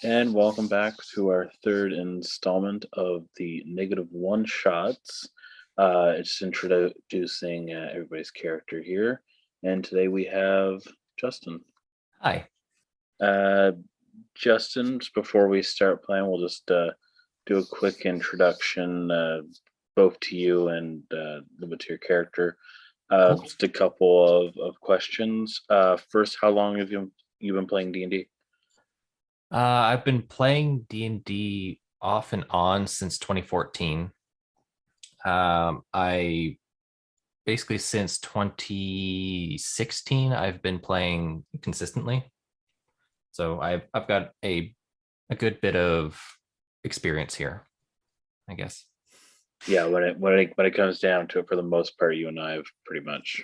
And welcome back to our third installment of the negative one shots. It's introducing everybody's character here. And today we have Justin. Hi. Uh, Justin, just before we start playing, we'll just do a quick introduction, both to you and a little bit to your character. Cool. Just a couple of questions. First, how long have you been playing D&D? I've been playing D&D off and on since 2014. I basically since 2016 I've been playing consistently. So I've got a good bit of experience here, I guess. Yeah, when it comes down to it, for the most part, you and I have pretty much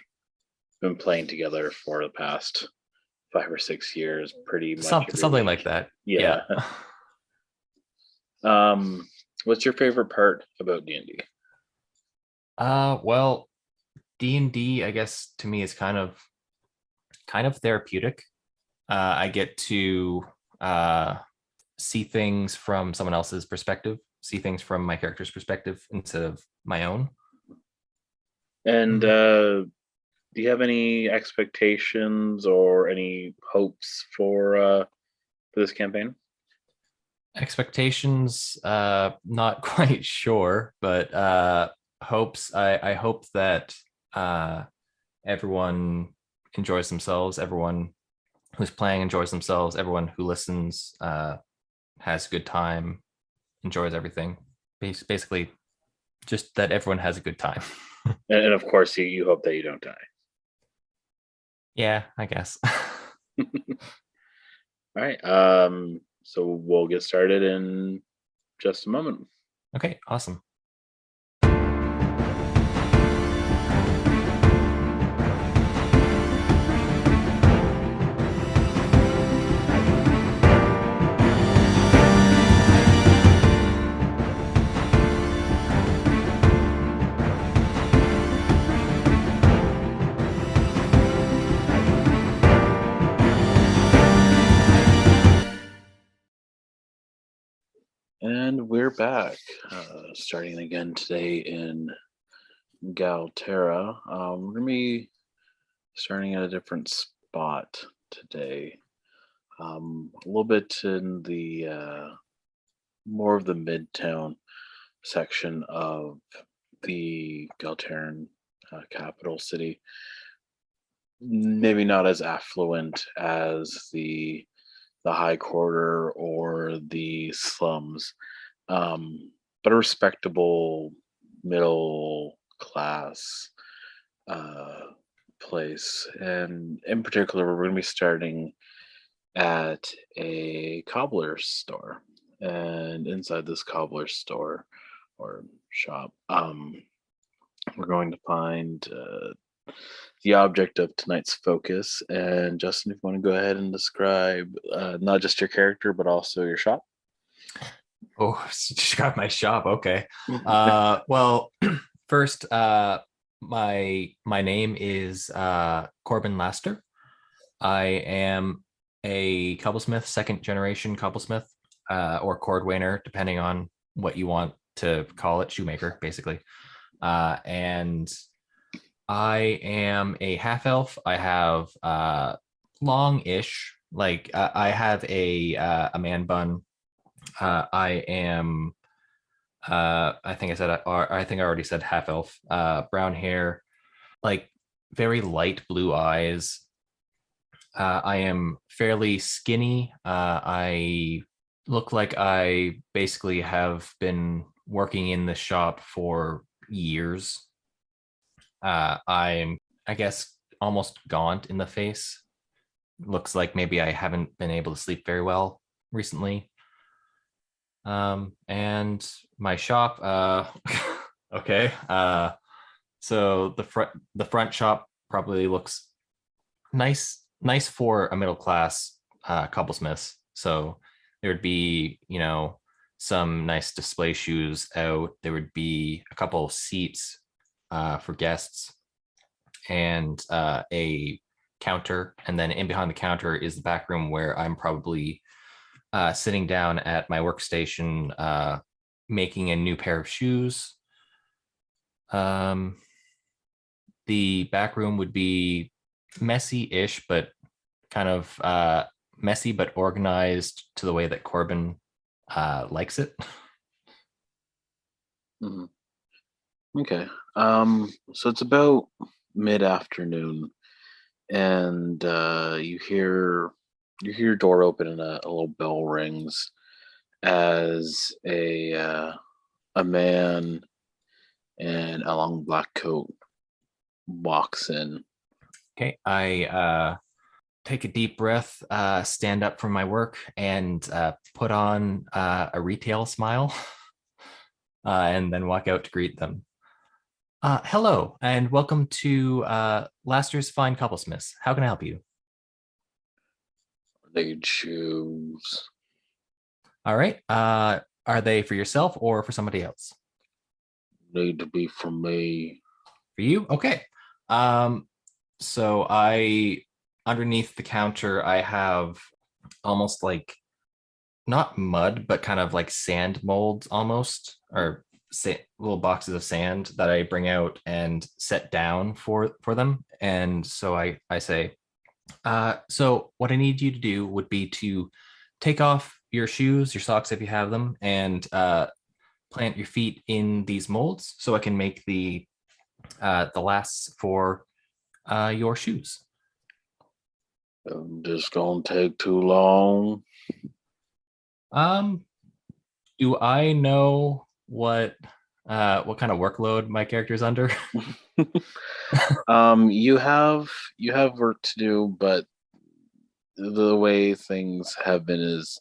been playing together for the past 5 or 6 years, pretty much every Something like week. that. Yeah. Yeah. What's your favorite part about D&D? Well, D&D, I guess to me is kind of therapeutic. I get to see things from someone else's perspective, see things from my character's perspective instead of my own. And do you have any expectations or any hopes for this campaign? Expectations, not quite sure, but hopes. I hope that everyone enjoys themselves. Everyone who's playing enjoys themselves. Everyone who listens has a good time, enjoys everything. Basically, just that everyone has a good time. And of course, you hope that you don't die. Yeah, I guess. All right. So we'll get started in just a moment. Okay, awesome. And we're back, starting again today in Galterra. We're going to be starting at a different spot today. A little bit in the more of the midtown section of the Galterran capital city. Maybe not as affluent as the high quarter or the slums, but a respectable middle class place. And in particular, we're going to be starting at a cobbler store. And inside this cobbler store or shop, we're going to find the object of tonight's focus. And Justin, if you want to go ahead and describe not just your character, but also your shop. Oh, describe my shop. Okay. Well, first, my name is Corbin Laster. I am a cobblesmith, second generation cobblesmith, or cordwainer, depending on what you want to call it, shoemaker, basically. And I am a half elf. I have long-ish, like I have a man bun. I am I think I think I already said half elf. Brown hair, like very light blue eyes. I am fairly skinny. I look like I basically have been working in the shop for years. I'm, I guess, almost gaunt in the face. Looks like maybe I haven't been able to sleep very well recently. And my shop, okay. So the front shop probably looks nice for a middle class cobblesmith. So there would be, some nice display shoes out. There would be a couple of seats for guests and a counter. And then in behind the counter is the back room where I'm probably sitting down at my workstation, making a new pair of shoes. Um, the back room would be messy-ish, but kind of messy, but organized to the way that Corbin likes it. Mhm. Okay. So it's about mid-afternoon, and you hear your door open and a little bell rings as a man in a long black coat walks in. Okay, I take a deep breath, stand up from my work, and put on a retail smile, and then walk out to greet them. Hello, and welcome to Laster's Fine Couplesmiths. How can I help you? They choose. All right. Are they for yourself or for somebody else? Need to be for me. For you? Okay. Um, so I underneath the counter, I have almost like not mud, but kind of like sand molds almost, or little boxes of sand that I bring out and set down for them. And so I say, so what I need you to do would be to take off your shoes, your socks if you have them, and plant your feet in these molds so I can make the lasts for your shoes. This gonna take too long. Um, do I know what kind of workload my character is under? You have work to do, but the way things have been is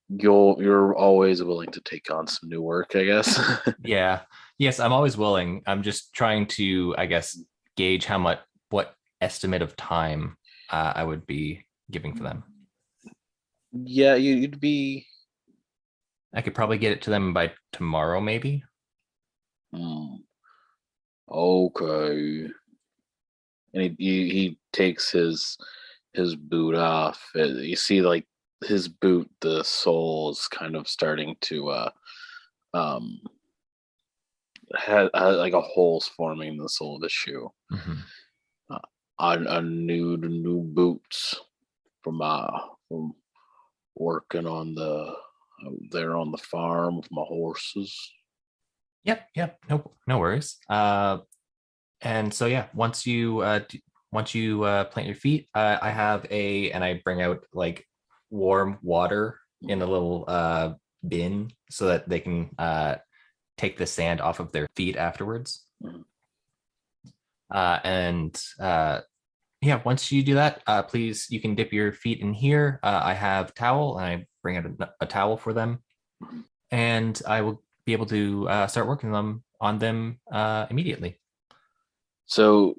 you're always willing to take on some new work, I guess. Yeah. Yes, I'm always willing. I'm just trying to, I guess, gauge what estimate of time I would be giving for them. Yeah, you'd be. I could probably get it to them by tomorrow, maybe. Hmm, okay. And he takes his boot off. You see, like his boot, the sole is kind of starting to um had like a holes forming in the sole of the shoe. Mm-hmm. Uh, I need new boots from working on the there on the farm with my horses. Yep. No worries. And so yeah, once you plant your feet, I have and I bring out like warm water in a little bin so that they can take the sand off of their feet afterwards. Mhm. And yeah, once you do that, please you can dip your feet in here. I have a towel, and I bring out a towel for them, and I will be able to start working on them immediately. So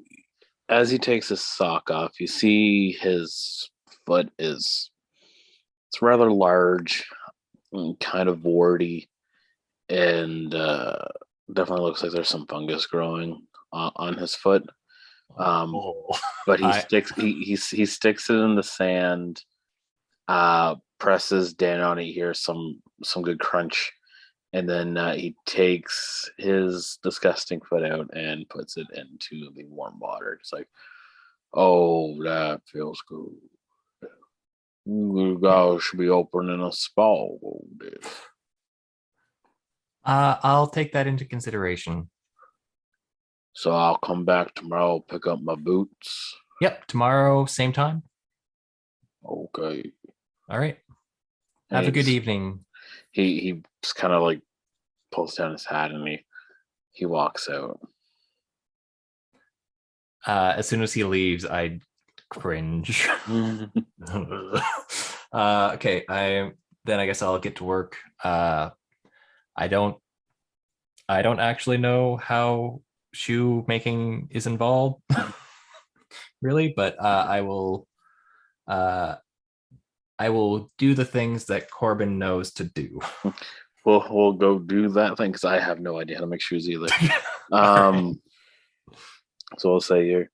as he takes his sock off, you see his foot is it's rather large and kind of warty, and definitely looks like there's some fungus growing on his foot. Um, Oh, but I he sticks it in the sand, presses down on it. You hear some good crunch, and then he takes his disgusting foot out and puts it into the warm water. It's like, oh, that feels good. You guys should be opening a spa. I'll take that into consideration. So I'll come back tomorrow, pick up my boots. Yep, tomorrow, same time. Okay. All right. And Have a good evening. he just kind of like pulls down his hat and he walks out. As soon as he leaves, I cringe. Okay, I guess I'll get to work. I don't I don't actually know how shoe making is involved, really, but uh, I will do the things that Corbin knows to do. We'll go do that thing because I have no idea how to make shoes either. All right. So I'll say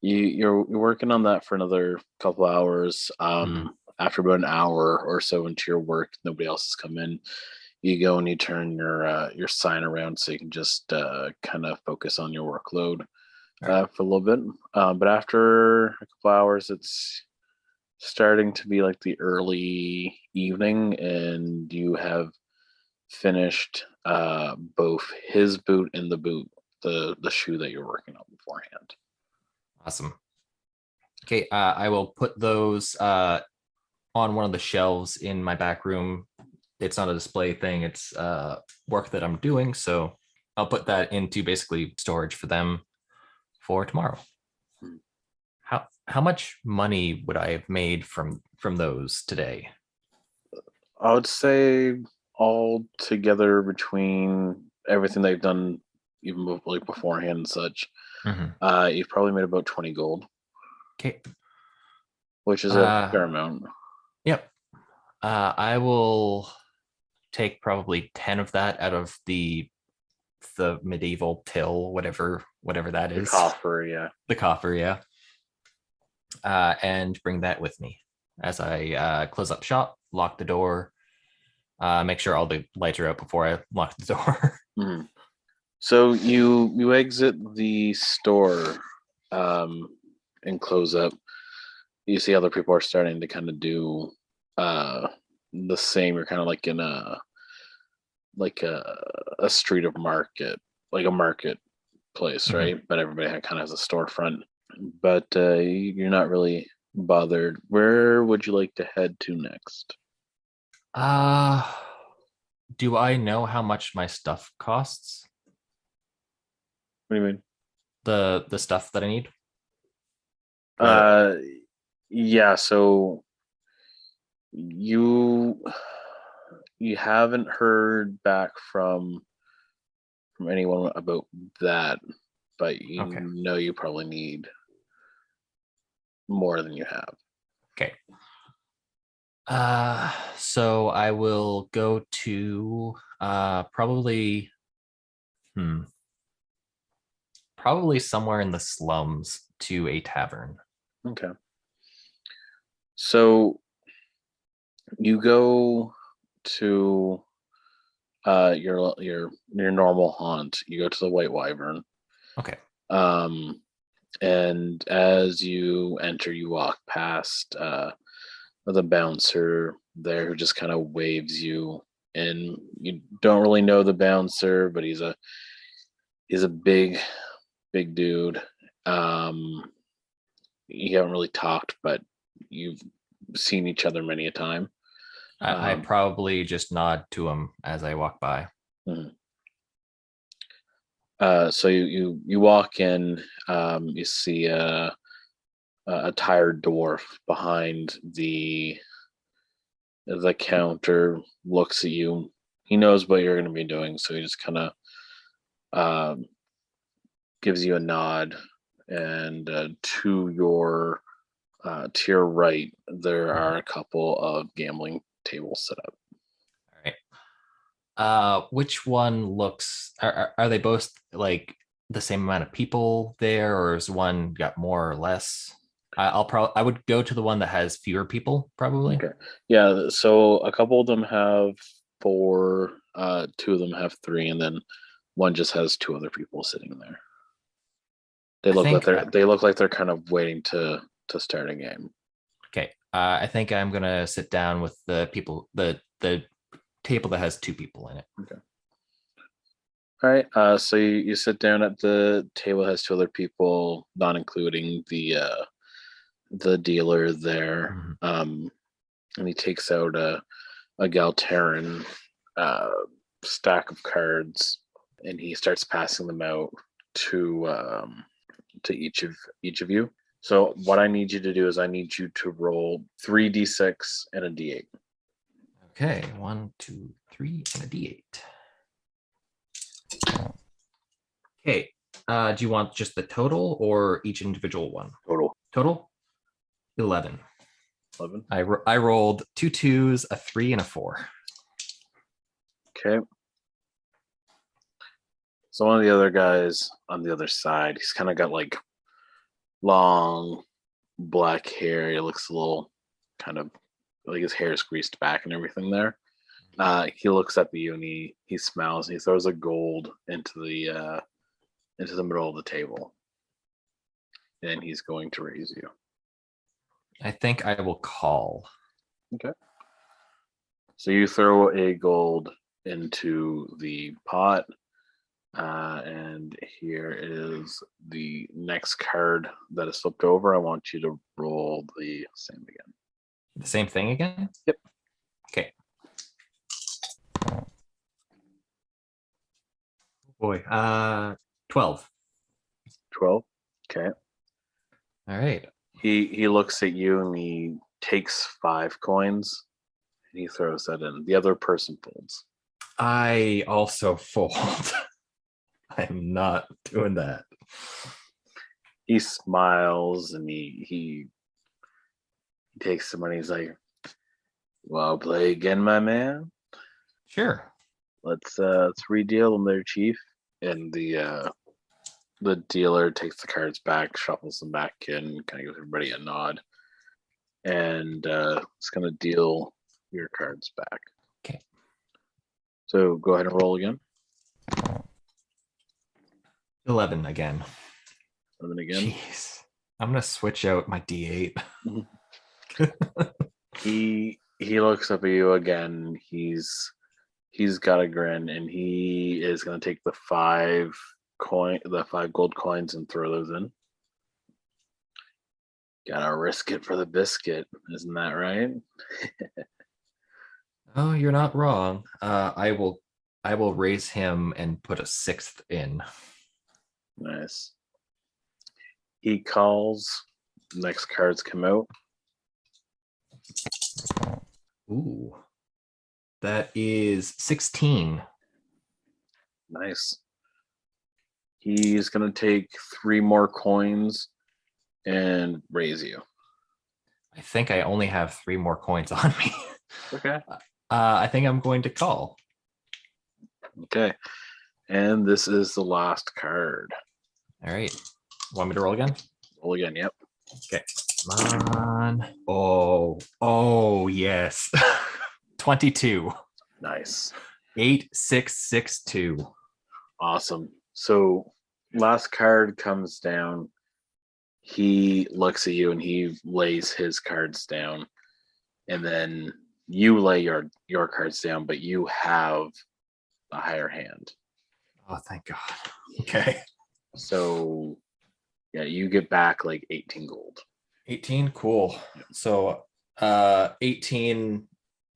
you're working on that for another couple hours. Mhm. after about an hour or so into your work, nobody else has come in. You go and you turn your sign around so you can just kind of focus on your workload All right. for a little bit. But after a couple hours, it's starting to be like the early evening, and you have finished both his boot and the shoe that you're working on beforehand. Awesome. Okay, I will put those on one of the shelves in my back room. It's not a display thing, it's work that I'm doing. So I'll put that into basically storage for them for tomorrow. Hmm. How much money would I have made from those today? I would say all together between everything they've done, even like beforehand and such, Mhm. you've probably made about 20 gold, Okay. which is a Uh, fair amount. yep. I will take probably 10 of that out of the medieval till, whatever that The is. coffer, yeah. The coffer, yeah. And bring that with me as I close up shop, lock the door, make sure all the lights are out before I lock the door. Mhm. So you exit the store and close up. You see other people are starting to kind of do uh, the same. You're kind of like in a street of market, like a market place, Mhm. right? But everybody kind of has a storefront. But you're not really bothered. Where would you like to head to next? Uh, do I know how much my stuff costs? What do you mean? The stuff that I need? Do I? Uh, yeah. So you you haven't heard back from anyone about that, but you Okay. know you probably need more than you have. Okay. So I will go to probably hmm, probably somewhere in the slums to a tavern. Okay. So you go to your normal haunt. You go to the White Wyvern. Okay. Um and as you enter, you walk past the bouncer there who just kind of waves you in. You don't really know the bouncer, but he's a big dude. Um you haven't really talked, but you've seen each other many a time. I Um, probably just nod to him as I walk by. mhm. So you walk in. You see a tired dwarf behind the counter. Looks at you. He knows what you're going to be doing, so he just kind of um, gives you a nod. And to your right, there Mhm. are a couple of gambling tables set up. All right. Which one looks? Are they both like the same amount of people there, or is one got more or less? I would go to the one that has fewer people, probably. Okay. Yeah, so a couple of them have four, two of them have three, and then one just has two other people sitting there. They I look like think they're kind of waiting to start a game. okay. I think I'm gonna sit down with the people, the table that has two people in it. Okay. All right. So you sit down at the table, has two other people, not including the dealer there. Mhm. And he takes out a Galterran uh stack of cards, and he starts passing them out to to each of you. So what I need you to do is I need you to roll 3d6 and a d8. Okay, 1, 2, 3, and a D8. Okay. Do you want just the total or each individual one? Total Total 11. 11. I rolled two twos, a 3, and a 4. Okay. So one of the other guys on the other side, he's kind of got like long black hair. He looks a little kind of like his hair is greased back and everything there. He looks up at you and he smiles and he throws a gold into the middle of the table. And he's going to raise you. I think I will call. Okay. So you throw a gold into the pot. And here is the next card that is flipped over. I want you to roll the same again. The same thing again? Yep. Okay. Boy, 12. 12. Okay. All right. He looks at you and he takes 5 coins and he throws that in. The other person folds. I also fold. I'm not doing that. He smiles and he takes the money. He's like, "Well, play again, my man. Sure. Let's redeal them there, Chief." And the dealer takes the cards back, shuffles them back in, kind of gives everybody a nod, and it's gonna deal your cards back. Okay. So go ahead and roll again. 11 again. 11 again. Jeez. I'm gonna switch out my D8. He looks up at you again. He's got a grin, and he is gonna take the 5 gold coins and throw those in. Gotta risk it for the biscuit, isn't that right? Oh, you're not wrong. I will raise him and put a 6th in. Nice. He calls. Next cards come out. Ooh. That is 16. Nice. He's gonna take 3 more coins and raise you. I think I only have 3 more coins on me. Okay. I think I'm going to call. Okay. And this is the last card. All right. Want me to roll again? Roll again. Yep. Okay. Come on. Oh, yes. 22. Nice. 8662. Awesome. So last card comes down. He looks at you and he lays his cards down. And then you lay your cards down, but you have a higher hand. Oh, thank God. Okay. So yeah, you get back like 18 gold. 18, cool. So 18,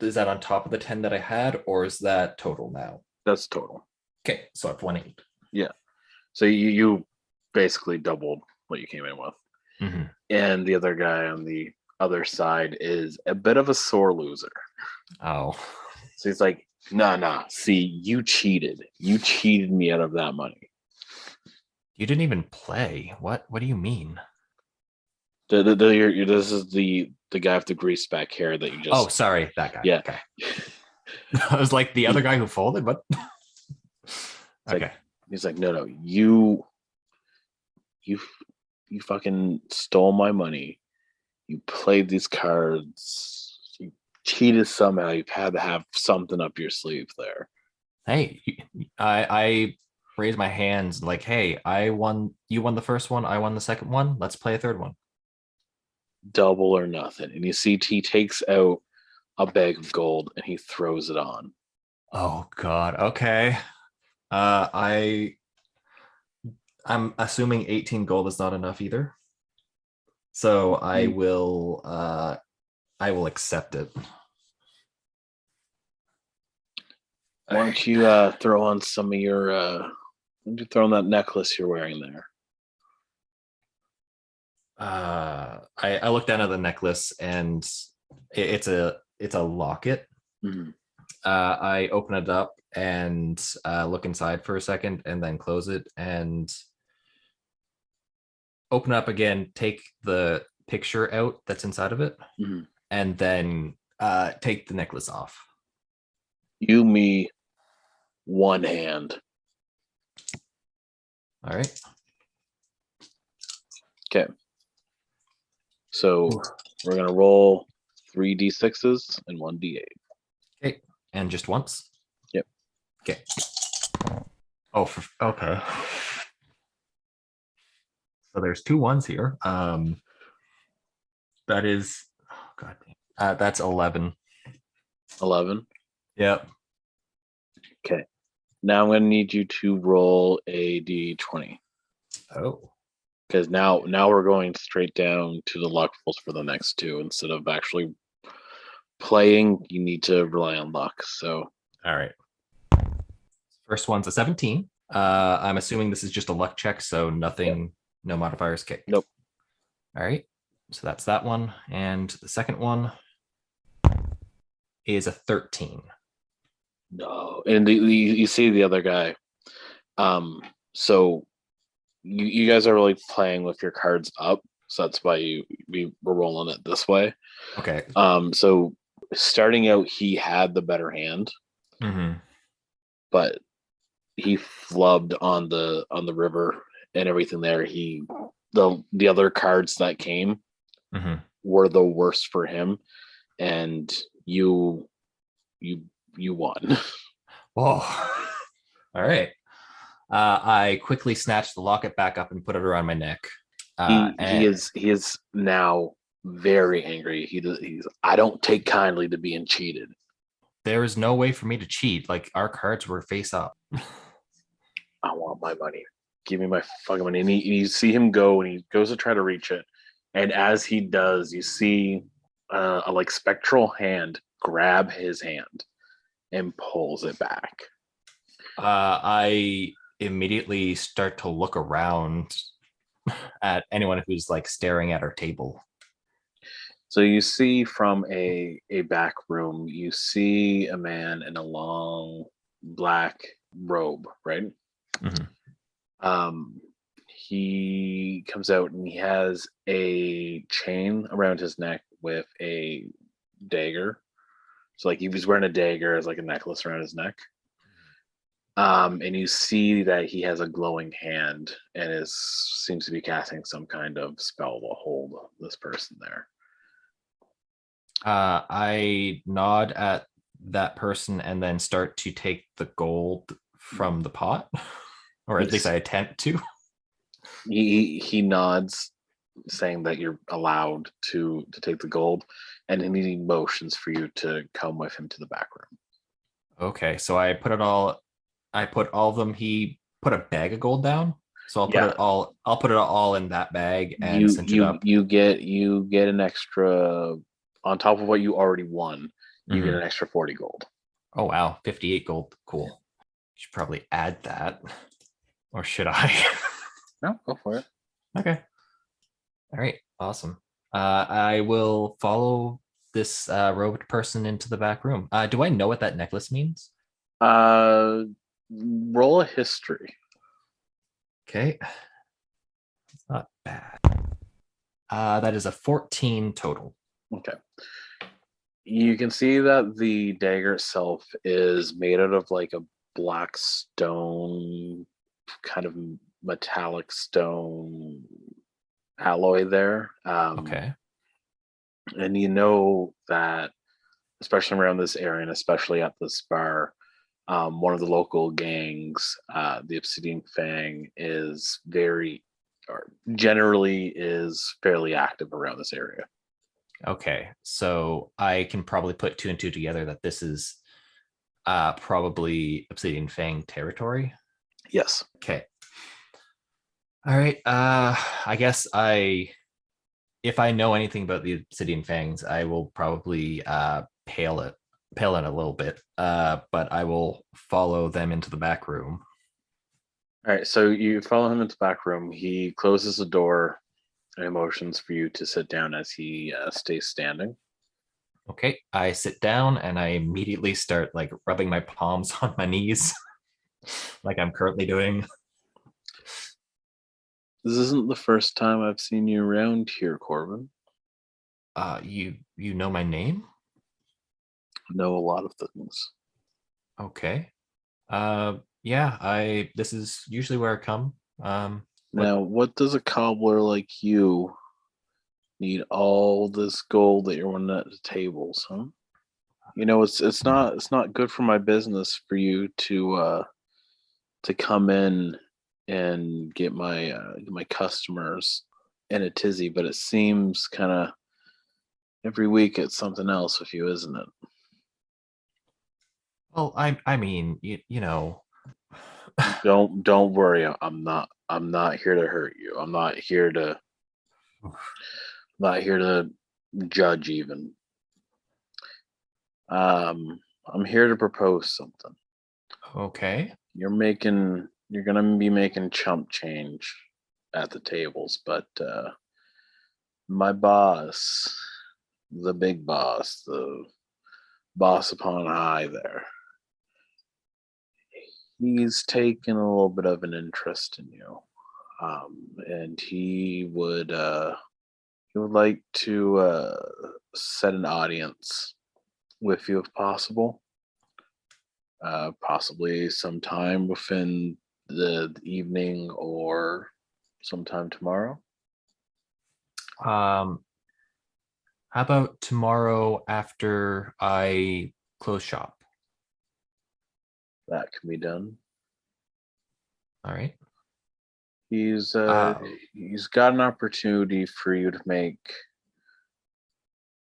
is that on top of the 10 that I had, or is that total now? That's total. Okay, so I've won 8. Yeah. So you basically doubled what you came in with. Mm-hmm. And the other guy on the other side is a bit of a sore loser. Oh. So he's like, nah, see, you cheated. You cheated me out of that money. You didn't even play. What do you mean? This is the guy with the greased back hair that you just... Oh, sorry, that guy. Yeah. Okay. I was like, the other guy who folded? What? Okay. Like, he's like, no, you fucking stole my money. You played these cards. You cheated somehow. You've had to have something up your sleeve there. Hey, I raised my hands like, hey, I won. You won the first one. I won the second one. Let's play a third one. Double or nothing. And you see he takes out a bag of gold and he throws it on. Oh God. Okay. I'm assuming 18 gold is not enough either. So I will accept it. Why don't you throw on some of your why don't you throw on that necklace you're wearing there? I look down at the necklace and it's a locket. Mm-hmm. I open it up and look inside for a second and then close it and open up again, take the picture out that's inside of it, mm-hmm. and then take the necklace off. You, me, one hand. All right. Okay. So we're going to roll 3d6s and 1d8. Okay. And just once? Yep. Okay. Oh, okay. So there's 2 ones here. That is, oh god damn. That's 11. 11. Yep. Okay. Now I'm going to need you to roll a d20. Oh. Because now we're going straight down to the luck rolls for the next 2 instead of actually playing. You need to rely on luck. So, all right. First one's a 17. I'm assuming this is just a luck check, so nothing, yep. No modifiers. Okay. Nope. All right. So that's that one, and the second one is a 13. No, and you see the other guy. So you guys are really playing with your cards up, so that's why we were rolling it this way. Okay. So starting out, he had the better hand, but he flubbed on the river and everything there. The other cards that came were the worst for him, and you won. Whoa. All right. I quickly snatched the locket back up and put it around my neck. He is now very angry. He's I don't take kindly to being cheated. There is no way for me to cheat. Like, our cards were face up. I want my money. Give me my fucking money. And you see him go, and he goes to try to reach it. And as he does, you see a like spectral hand grab his hand and pulls it back. I immediately start to look around at anyone who's like staring at our table. So you see from a back room, you see a man in a long black robe, right? He comes out and he has a chain around his neck with a dagger. So like he was wearing a dagger as like a necklace around his neck. And you see that he has a glowing hand and seems to be casting some kind of spell to hold this person there. I nod at that person and then start to take the gold from the pot, or at least I attempt to. He nods, saying that you're allowed to take the gold, and he motions for you to come with him to the back room. Okay, so I put all of them. He put a bag of gold down, so I'll put it all in that bag and cinch it up. You get an extra on top of what you already won. You get an extra 40 gold. Oh wow, 58 gold. Cool. Should probably add that, or should I? No, go for it. Okay. All right. Awesome. I will follow this robed person into the back room. Do I know what that necklace means? Roll a history. Okay. It's not bad. That is a 14 total. Okay. You can see that the dagger itself is made out of like a black stone, kind of metallic stone alloy there. Okay. And you know that, especially around this area and especially at this bar, one of the local gangs, the Obsidian Fang, generally is fairly active around this area. Okay, so I can probably put 2 and 2 together that this is probably Obsidian Fang territory. Yes. Okay. All right. I guess if I know anything about the Obsidian Fangs, I will probably pale it a little bit. But I will follow them into the back room. All right. So you follow him into the back room. He closes the door and motions for you to sit down as he stays standing. Okay. I sit down and I immediately start like rubbing my palms on my knees, like I'm currently doing. This isn't the first time I've seen you around here, Corbane. You know my name? Know a lot of things. Okay. Yeah, this is usually where I come. Now, what does a cobbler like you Need all this gold that you're winning at the tables, huh? You know, it's not good for my business for you to come in and get my customers in a tizzy, but it seems kind of every week it's something else with you, isn't it? Well, I mean, you know, Don't worry. I'm not here to hurt you. I'm not here to judge even. I'm here to propose something. okay. You're gonna be making chump change at the tables, but my boss, the big boss, the boss upon high there, he's taken a little bit of an interest in you. And he would like to set an audience with you if possible. Possibly sometime within the evening or sometime tomorrow. Um, how about tomorrow after I close shop? That can be done. All right. He's Uh, he's got an opportunity for you to make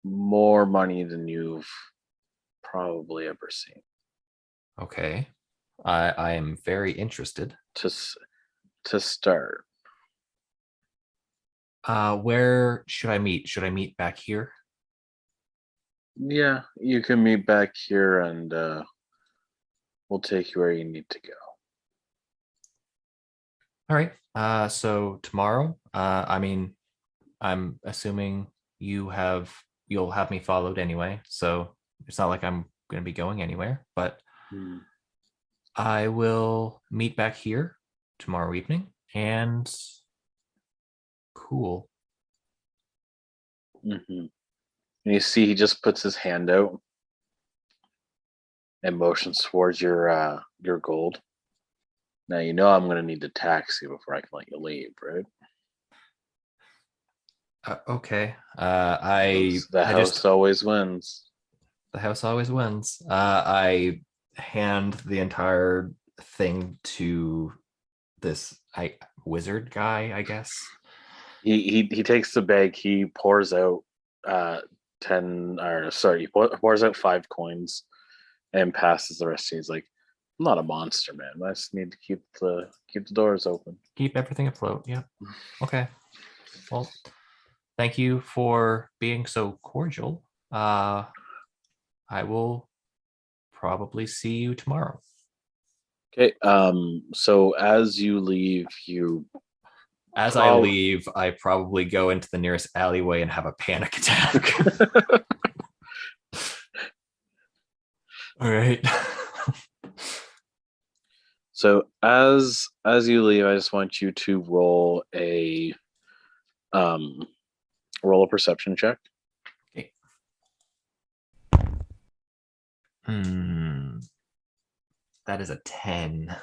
more money than you've probably ever seen. okay. I am very interested. To s- to start, Where should I meet? Should I meet back here? yeah, you can meet back here, and we'll take you where you need to go. All right. So tomorrow, I mean, I'm assuming you'll have me followed anyway, so it's not like I'm going to be going anywhere, but Hmm. I will meet back here tomorrow evening and cool. Mm-hmm. And you see, he just puts his hand out and motions towards your gold. Now you know I'm gonna need to tax you before I can let you leave, right? Okay. The I just house always wins. the house always wins. I hand the entire thing to this wizard guy, I guess. He takes the bag. He pours out uh 10, or sorry, pours out 5 coins and passes the rest. He's like, I'm not a monster, man. I just need to keep the doors open. Keep everything afloat. Yeah. Okay. Well, thank you for being so cordial. I will probably see you tomorrow. Okay. So as you leave, you As I probably leave, I probably go into the nearest alleyway and have a panic attack. All right. so as you leave, I just want you to um roll a perception check. Okay. Hmm. That is a 10.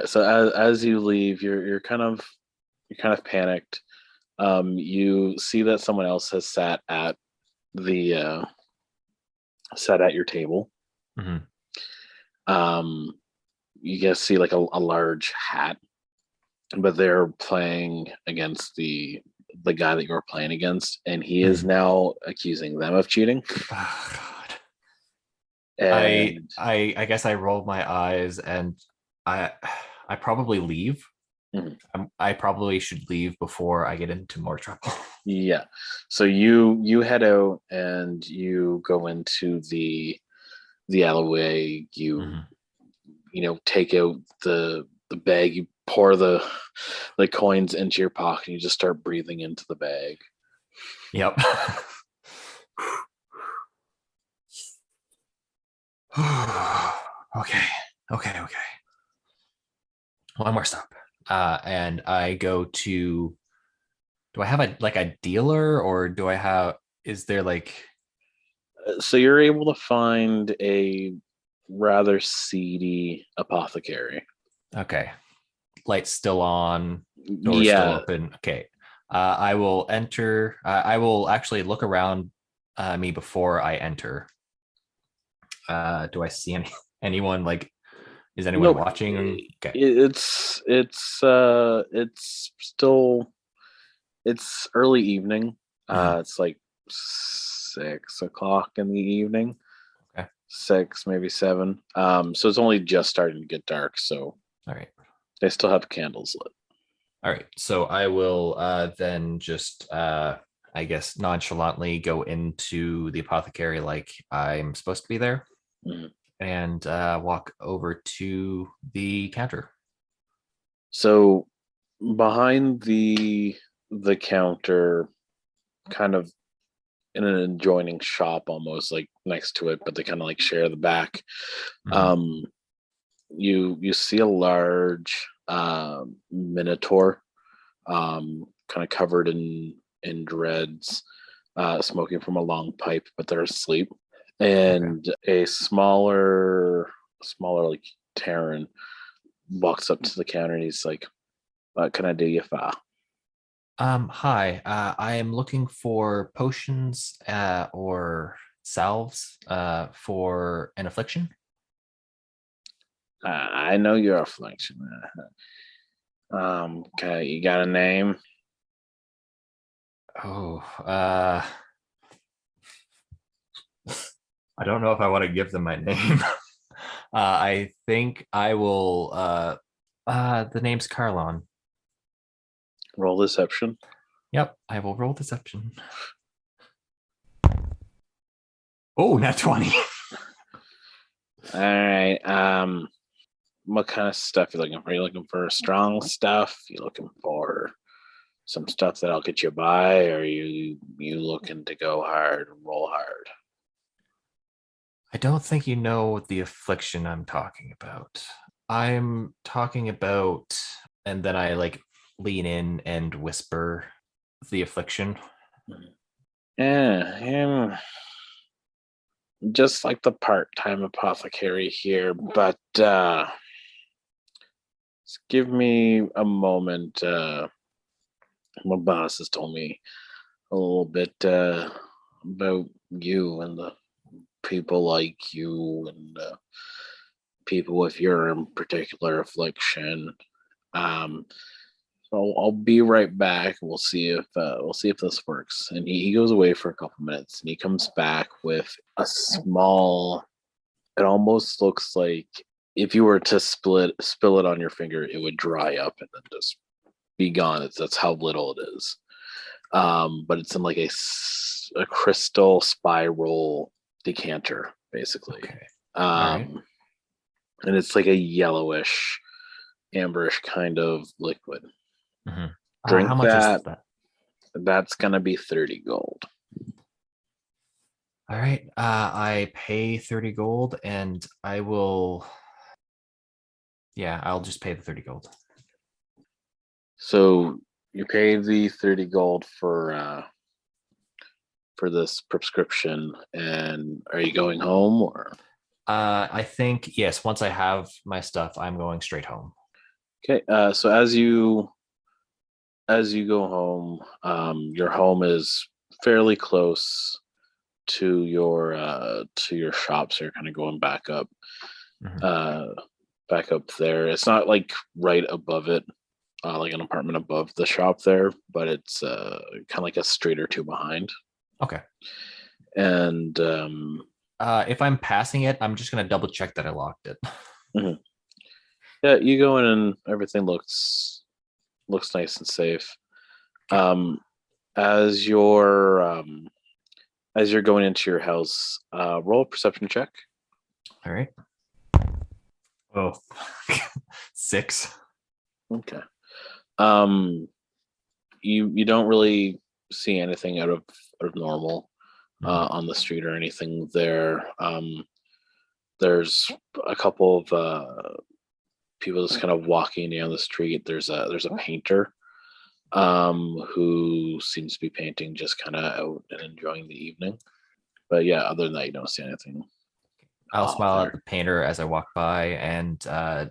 So as you leave, you're kind of panicked. You see that someone else has the sat at your table. Mhm. Um, you guys see like a large hat, but they're playing against the guy that you were playing against, and he is Mhm. now accusing them of cheating. Oh, God. And I guess I rolled my eyes and I I probably leave. mhm, I probably should leave before I get into more trouble. yeah, so you head out and you go into the alleyway. Mhm. Take out the bag. You pour the coins into your pocket. And you just start breathing into the bag. Yep. Okay. Okay. One more stop. And I go to. Do I have a dealer or do I have? Is there like? So you're able to find a rather seedy apothecary. Okay, lights still on, doors still Yeah, open. Okay. I will enter. I will actually look around me before I enter. Do I see anyone? Like, is anyone Nope. watching? Okay. It's still it's early evening. Mhm. It's like 6 o'clock in the evening. Okay. 6, maybe 7. So it's only just starting to get dark. So All right. they still have candles lit. All right. So I will then just, I guess, nonchalantly go into the apothecary like I'm supposed to be there Mhm. and walk over to the counter. So behind the counter, kind of in an adjoining shop, almost like next to it, but they kind of like share the back. Mhm. Um, you see a large minotaur, kind of covered in dreads, smoking from a long pipe, but they're asleep, Okay. and a smaller like Terran walks up to the counter and he's like, "What can I do you for?" Hi. I am looking for potions or salves for an affliction. I know you're a flexion. Okay, you got a name? Oh, I don't know if I want to give them my name. I think I will. The name's Carlon. Roll deception. Yep, I will roll deception. Oh, nat 20. All right. What kind of stuff you looking for? You looking for strong stuff? You looking for some stuff that'll get you by, or you looking to go hard and roll hard? I don't think you know the affliction I'm talking about. I'm talking about, and then I like lean in and whisper the affliction. Yeah, just like the part-time apothecary here, but just give me a moment. My boss has told me a little bit about you and the people like you and people with your in particular affliction. Um, so I'll be right back. We'll see if this works. And he goes away for a couple minutes, and he comes back with a small. It almost looks like if you were to spill it on your finger, it would dry up and then just be gone. That's how little it is. But it's in like a crystal spiral decanter, basically. Okay. All right. Um, and it's like a yellowish, amberish kind of liquid. Mm-hmm. How Drink much is that. that? That's gonna be 30 gold. All right. I pay 30 gold and I will, yeah, I'll just pay the 30 gold. So you pay the 30 gold for this prescription, and are you going home or? I think, yes, once I have my stuff, I'm going straight home. Okay, so as you go home, your home is fairly close to your shop, so you're kind of going Mhm. uh, back up there. It's not like right above it, like an apartment above the shop there, but it's kind of like a street or two behind. Okay. And If I'm passing it, I'm just going to double check that I locked it. mhm. Yeah, you go in and everything looks nice and safe. Okay. Um, as you're as you're going into your house, roll a perception check. All right. Oh, 6. Okay. Um, you don't really see anything out of normal Mhm. on the street or anything there. There's a couple of people just kind of walking down the street. There's a painter who seems to be painting just kind of out and enjoying the evening. But yeah, other than that, you don't see anything I'll smile at there. the painter as I walk by and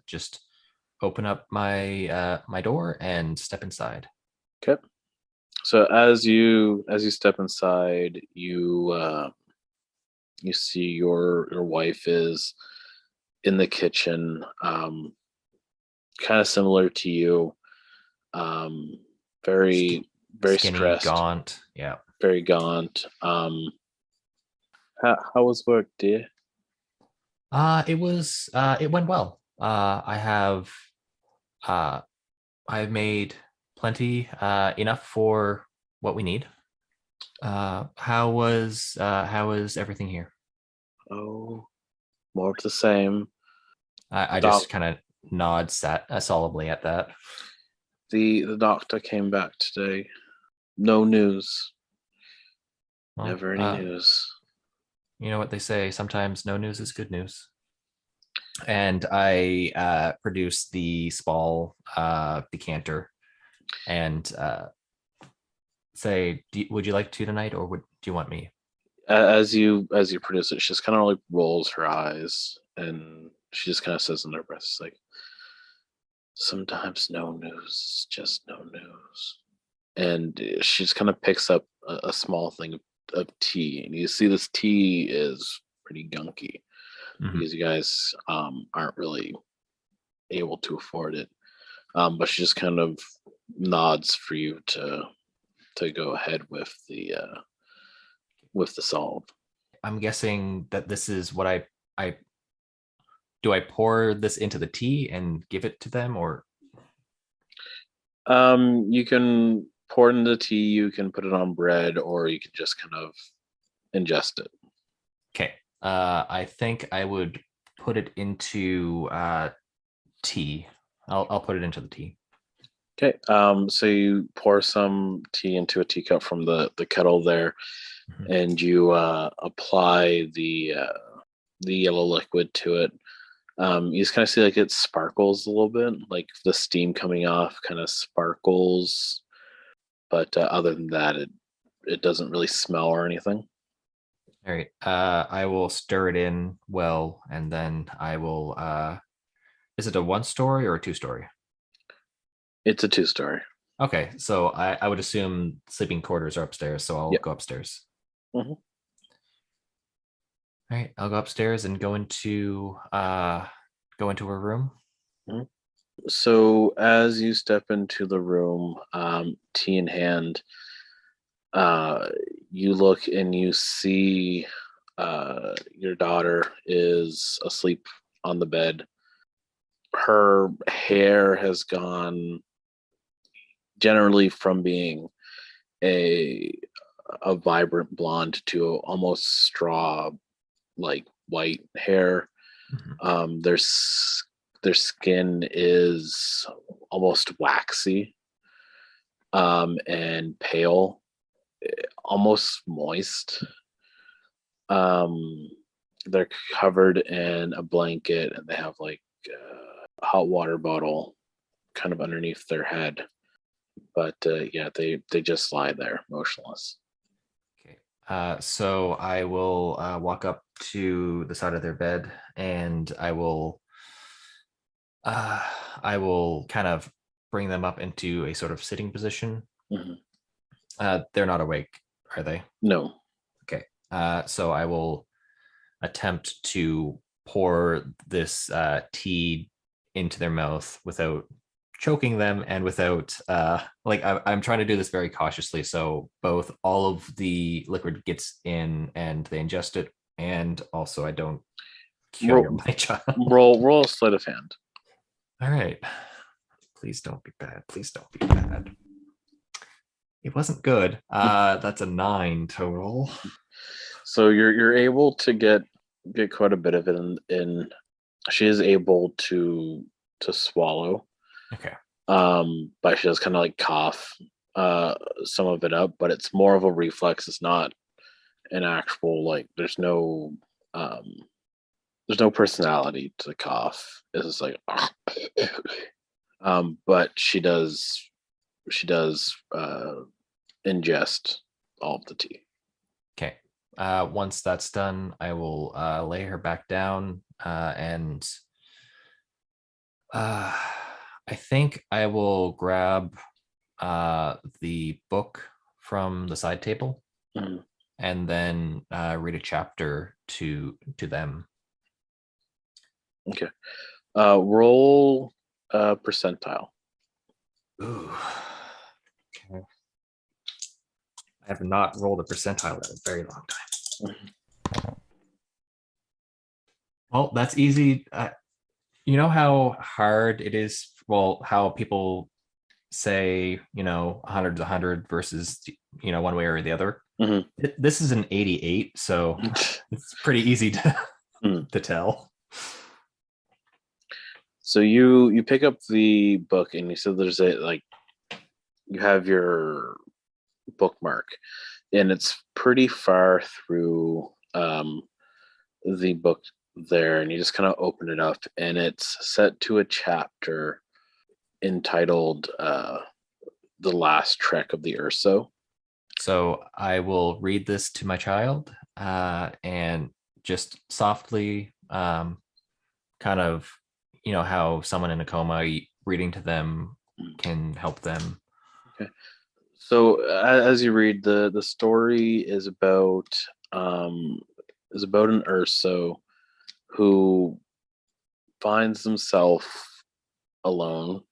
just open up my door and step inside. Okay. So as you step inside, you see your wife is in the kitchen, kind of similar to you, um, Sk- very very Skinny, stressed, gaunt. Yeah. very gaunt. How was work, dear? It went well. Uh I've made plenty, enough for what we need. How was everything here? Oh, more of the same. The I doc just kind of nod solemnly at that. the doctor came back today. No news. Well, Never any news. you know what they say, sometimes no news is good news. And I produce the small decanter and say, would you like to tonight, or do you want me? As you produce it, she just kind of like rolls her eyes and she just kind of says under her breath, it's like, sometimes no news is just no news. And she just kind of picks up a small thing of tea, and you see this tea is pretty gunky Mhm. because you guys aren't really able to afford it. But she just kind of nods for you to go ahead with the solve. I'm guessing that this is what I do. I pour this into the tea and give it to them, or You can pour it into tea, you can put it on bread, or you can just kind of ingest it. okay? I think I would put it into tea. I'll put it into the tea. Okay. So you pour some tea into a teacup from the kettle there, Mhm. and you apply the yellow liquid to it. You just kind of see like it sparkles a little bit, like the steam coming off kind of sparkles, but other than that, it doesn't really smell or anything. All right. I will stir it in well, and then I will. Is it a one story or a two story? It's a two-story. Okay, so I would assume sleeping quarters are upstairs, so I'll Yep. go upstairs. Hmm. All right, I'll go upstairs and go into her room. Hmm. So as you step into the room, tea in hand, uh, you look and you see your daughter is asleep on the bed. Her hair has gone generally from being a a vibrant blonde to almost straw like white hair. Mhm. Their skin is almost waxy, and pale, almost moist. Um, they're covered in a blanket and they have like a hot water bottle kind of underneath their head. But yeah, they just lie there motionless. Okay. So I will walk up to the side of their bed, and uh, I will kind of bring them up into a sort of sitting position. Hmm. They're not awake, are they? No. Okay. So I will attempt to pour this tea into their mouth without choking them, and without I'm trying to do this very cautiously, so both all of the liquid gets in and they ingest it, and also I don't kill Roll my child. roll a sleight of hand. All right, please don't be bad, please don't be bad. It wasn't good. That's a 9 total. So you're able to get quite a bit of it in. She is able to swallow, Okay. but she does kind of like cough some of it up, but it's more of a reflex. It's not an actual like. Um there's no personality to the cough. It's just like but she does ingest all of the tea. Okay. Once that's done, I will lay her back down, and I think I will grab the book from the side table, Mhm. and then read a chapter to them. Okay. Roll percentile. Ooh. Okay. I have not rolled a percentile in a very long time. Mhm. Well, that's easy. You know how hard it is? Well, how people say, 100 is 100 versus, one way or the other. Mhm. This is an 88, so it's pretty easy Mhm. to tell. So you pick up the book and you said there's you have your bookmark and it's pretty far through the book there, and you just kind of open it up and it's set to a chapter entitled The Last Trek of the Urso. So I will read this to my child, and just softly, kind of, how someone in a coma reading to them can help them. Okay. So as you read, the story um is about an Urso who finds himself alone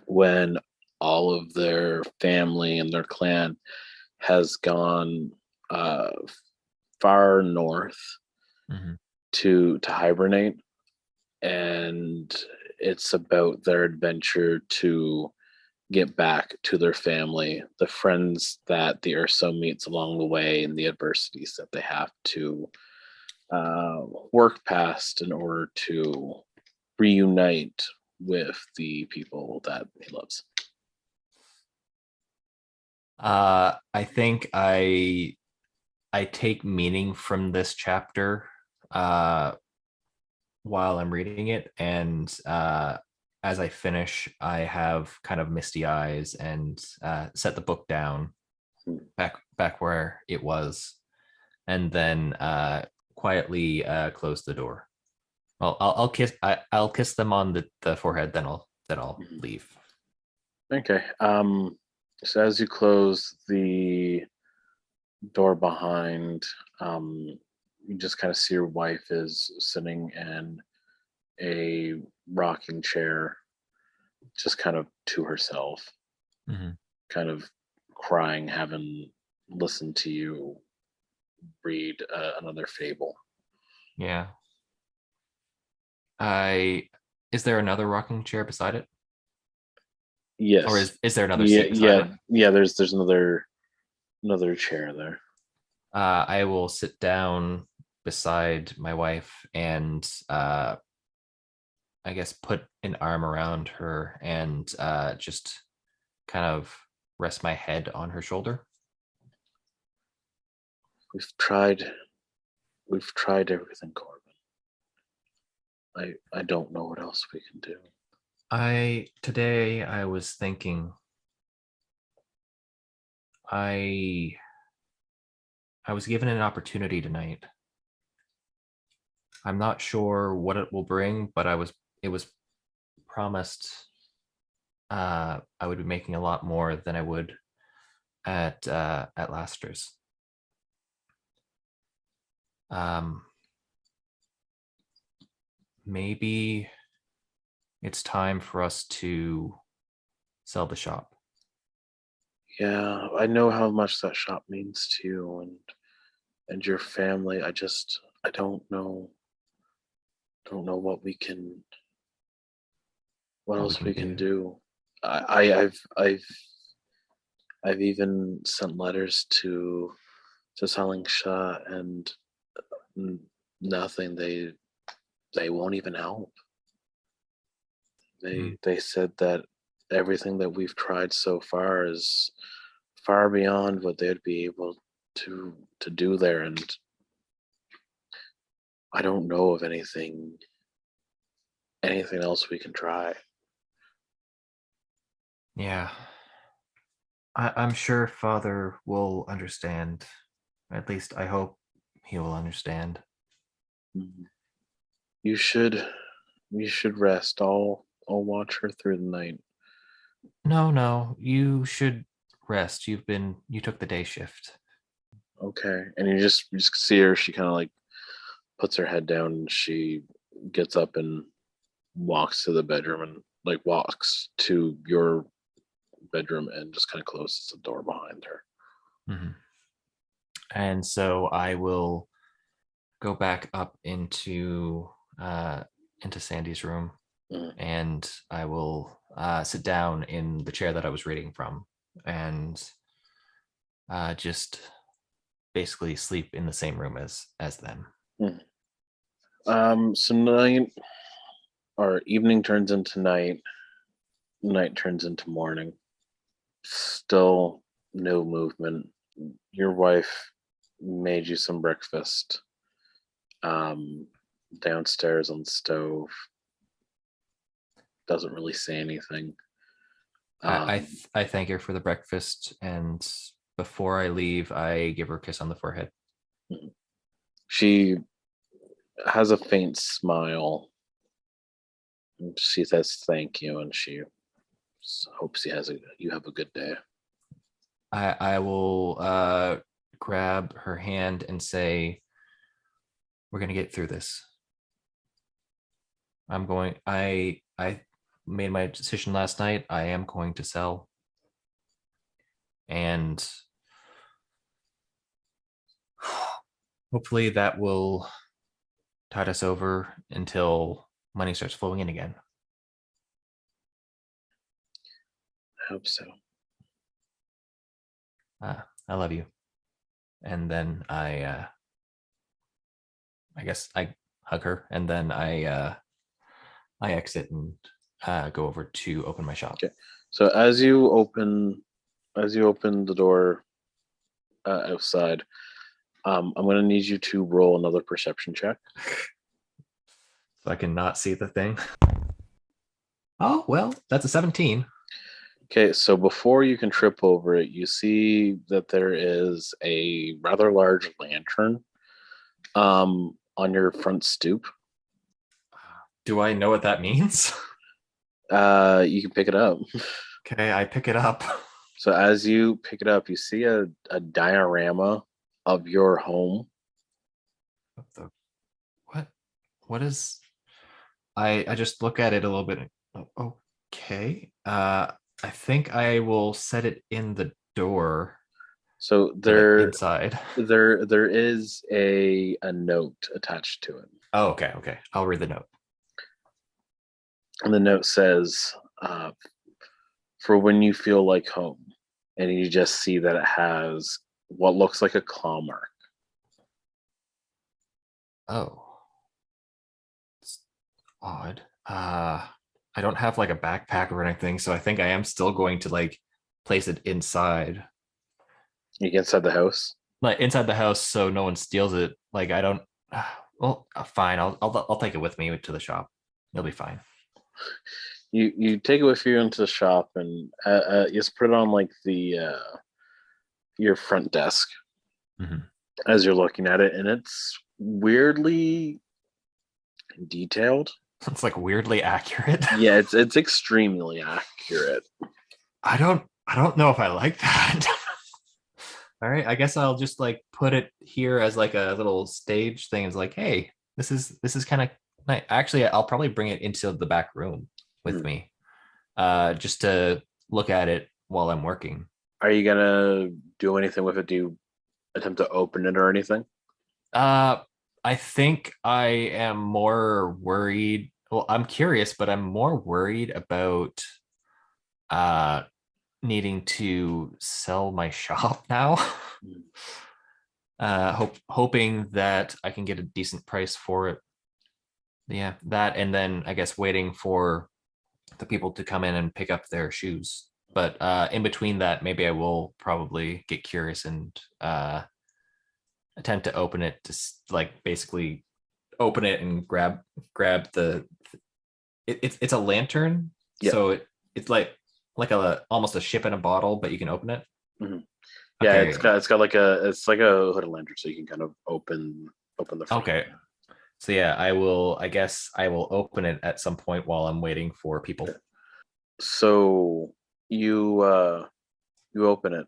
when all of their family and their clan has gone uh, far north Mhm. to hibernate, and it's about their adventure to get back to their family, the friends that the Urso meets along the way, and the adversities that they have to work past in order to reunite with the people that he loves. I think I take meaning from this chapter uh, while I'm reading it, and as I finish, I have kind of misty eyes and set the book down back where it was, and then quietly close the door. Well, I'll kiss them on the forehead, then I'll Mhm. leave. Okay. So as you close the door behind, you just kind of see your wife is sitting in a rocking chair, just kind of to herself, Mhm. kind of crying, having listened to you read another fable. Yeah. I Is there another rocking chair beside it, or Yes. is there another Yeah. seat beside it? Yeah. There's another chair there. I will sit down beside my wife and I guess put an arm around her and just kind of rest my head on her shoulder. We've tried. We've tried everything, Corbin. I don't know what else we can do. Today I was thinking I I was given an opportunity tonight. I'm not sure what it will bring, but it was promised I would be making a lot more than I would at Laster's. Um, Maybe it's time for us to sell the shop. Yeah, I know how much that shop means to you and your family. I don't know what What we else can we can do. do. I've even sent letters to Selling Shah and n- nothing. They won't even help. Hmm. They said that everything that we've tried so far is far beyond what they'd be able to do there, and I don't know of anything else we can try. Yeah, I'm sure Father will understand. At least I hope he will understand. Mhm. You should rest. I'll watch her through the night. No, you should rest. You took the day shift. Okay. And you just see her, she kind of like puts her head down and she gets up and walks to the bedroom and like walks to your bedroom and just kind of closes the door behind her. Mhm. And so I will go back up into Sandy's room, Mm. and I will sit down in the chair that I was reading from, and just basically sleep in the same room as them. Mm. So night or evening turns into night, night turns into morning. Still no movement. Your wife made you some breakfast um, downstairs on the stove. Doesn't really say anything. I thank her for the breakfast, and before I leave, I give her a kiss on the forehead. She has a faint smile. She says thank you, and she hopes you have a good day. I will grab her hand and say, "We're gonna get through this. I made my decision last night. I am going to sell, and hopefully that will tide us over until money starts flowing in again." I hope so. I love you. And then I guess I hug her, and then I exit and go over to open my shop. Okay. So as you open the door outside, I'm going to need you to roll another perception check. So I can not see the thing. Oh, well, that's a 17. Okay, so before you can trip over it, you see that there is a rather large lantern on your front stoop. Do I know what that means? You can pick it up. Okay, I pick it up. So as you pick it up, you see a diorama of your home. What? What is? I just look at it a little bit. Okay. I think I will set it in the door. So Inside. there is a note attached to it. Oh, okay. I'll read the note. And the note says, for when you feel like home. And you just see that it has what looks like a claw mark. Oh, it's odd. I don't have like a backpack or anything, so I think I am still going to like place it inside, You get inside the house. like inside the house, so no one steals it. Like I don't. Well, fine. I'll take it with me to the shop. It'll be fine. You take it with you into the shop and you just put it on like the your front desk Mhm. as you're looking at it, and it's weirdly detailed. It's like weirdly accurate. Yeah, it's extremely accurate. I don't know if I like that. All right, I guess I'll just like put it here as like a little stage thing. It's like, hey, this is kind of nice. Actually, I'll probably bring it into the back room with Hmm. me, just to look at it while I'm working. Are you gonna do anything with it? Do you attempt to open it or anything? Uh, I think I am more worried. Well, I'm curious, but I'm more worried about uh needing to sell my shop now. Hmm. Hoping that I can get a decent price for it. Yeah, that, and then I guess waiting for the people to come in and pick up their shoes. But in between that, maybe I will probably get curious and attempt to open it to like basically open it and grab the it's a lantern, Yeah. so it's like a almost a ship in a bottle, but you can open it. Hmm. Yeah, Okay, it's got like a hooded lantern, so you can kind of open the front. okay. So yeah, I guess I will open it at some point while I'm waiting for people. So you open it,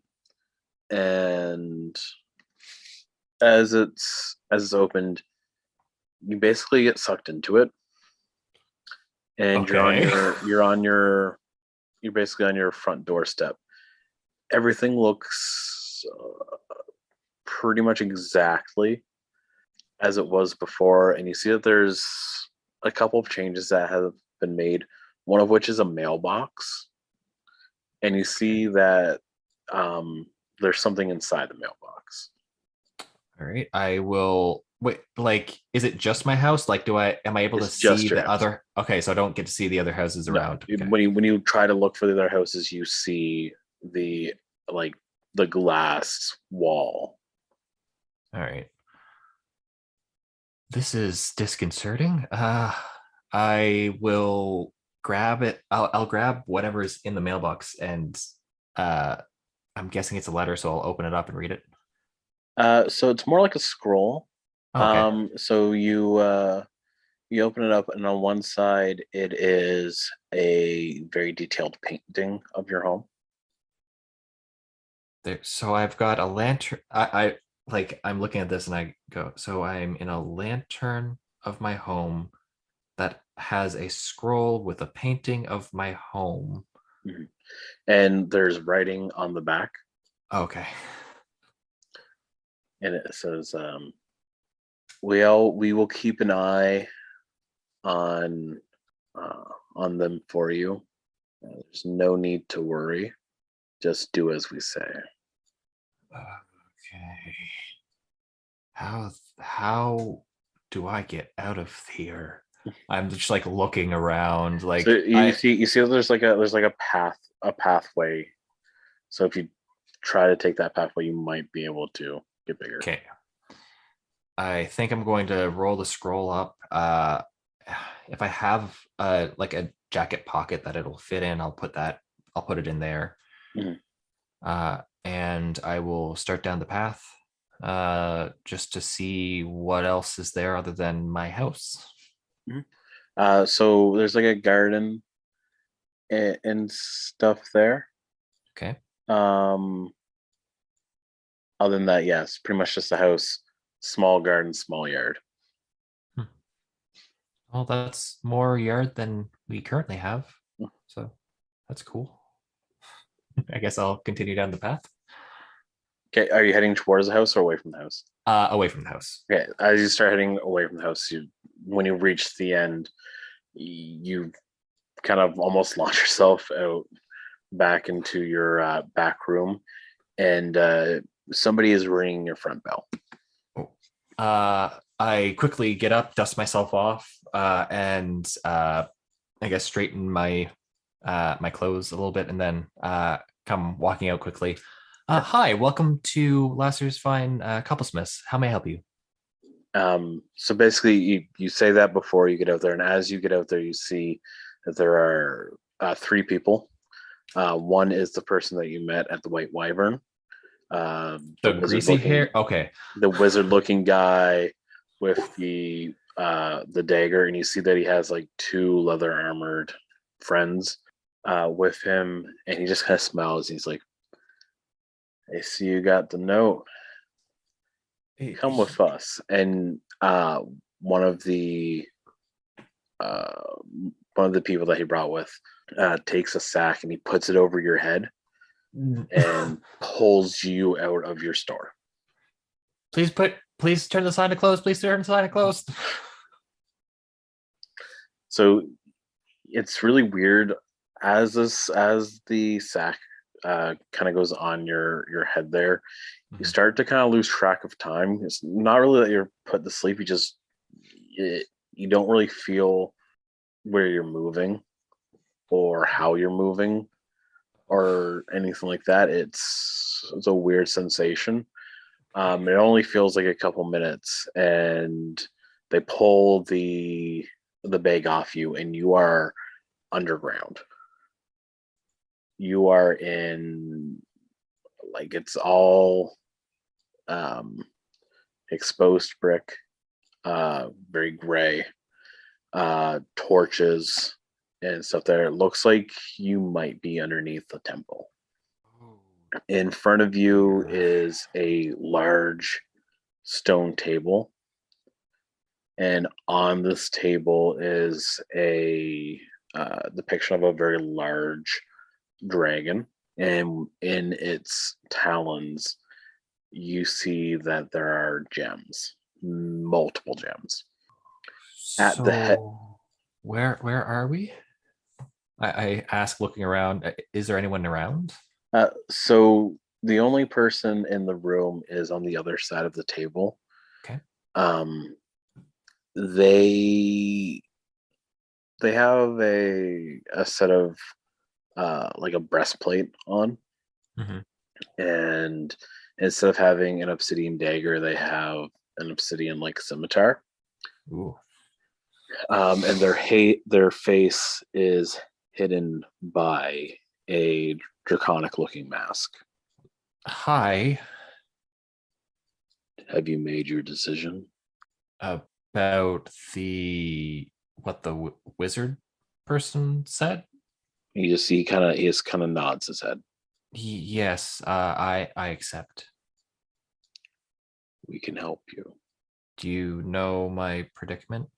and as it's opened, you basically get sucked into it, and Okay. you're basically on your front doorstep. Everything looks pretty much exactly as it was before, and you see that there's a couple of changes that have been made. One of which is a mailbox, and you see that there's something inside the mailbox. All right. I will wait. Like, is it just my house? Like, am I able to It's see just your the house. other? Okay, so I don't get to see the other houses No, around. Okay. when you try to look for the other houses, you see the like the glass wall. All right. This is disconcerting. I will grab it. I'll grab whatever's in the mailbox, and uh, I'm guessing it's a letter, so I'll open it up and read it. So it's more like a scroll. Okay. So you open it up, and on one side it is a very detailed painting of your home. There. So I've got a lantern. I like. I'm looking at this, and I go. So I'm in a lantern of my home that has a scroll with a painting of my home. Mhm. And there's writing on the back, Okay. and it says, we will keep an eye on on them for you. There's no need to worry. Just do as we say." Okay. How do I get out of here? I'm just like looking around. So Like I you see there's like a pathway. So if you try to take that pathway, you might be able to get bigger. okay. I think I'm going to roll the scroll up. If I have like a jacket pocket that it'll fit in, I'll put it in there. Mhm. And I will start down the path just to see what else is there other than my house. Mhm. So there's like a garden and stuff there. Okay. Um, Other than that, yes, pretty much just a house, small garden, small yard. Hmm. Well, that's more yard than we currently have. So that's cool. I guess I'll continue down the path. Okay, are you heading towards the house or away from the house? Away from the house. Okay, as you start heading away from the house, when you reach the end, you kind of almost launch yourself out back into your back room, and somebody is ringing your front bell. Oh. I quickly get up, dust myself off, and I guess straighten my clothes a little bit, and then come walking out quickly. Hi, welcome to Lasser's Fine Couplesmiths. How may I help you? So basically, you say that before you get out there, and as you get out there, you see that there are three people. One is the person that you met at the White Wyvern, the The wizard greasy looking, hair. Okay. guy with the dagger, and you see that he has like two leather armored friends with him, and he just kind of smiles. He's like, "I see you got the note. Come with us." And one of the uh, one of the people that he brought with takes a sack and he puts it over your head and pulls you out of your store. Please turn the sign to close. Please turn the sign to close. So it's really weird as the sack kind of goes on your head there. You Mhm. start to kind of lose track of time. It's not really that you're put to sleep. You don't really feel where you're moving or how you're moving or anything like that. It's a weird sensation. It only feels like a couple minutes, and they pull the bag off you, and you are underground. You are in like it's all um, exposed brick, very gray, torches, and stuff there. It looks like you might be underneath the temple. Oh, In front of you dear. is a large stone table, and on this table is a depiction of a very large dragon, and in its talons you see that there are gems, multiple gems. At the head, So, where are we? I ask, looking around. Is there anyone around? so the only person in the room is on the other side of the table. Okay. Um, they they have a set of like a breastplate on, Hmm. and instead of having an obsidian dagger, they have an obsidian like scimitar. Ooh. And their face is hidden by a draconic looking mask. Hi. Have you made your decision? About the what the wizard person said? You just see he just kind of nods his head. Yes, I accept. We can help you. Do you know my predicament?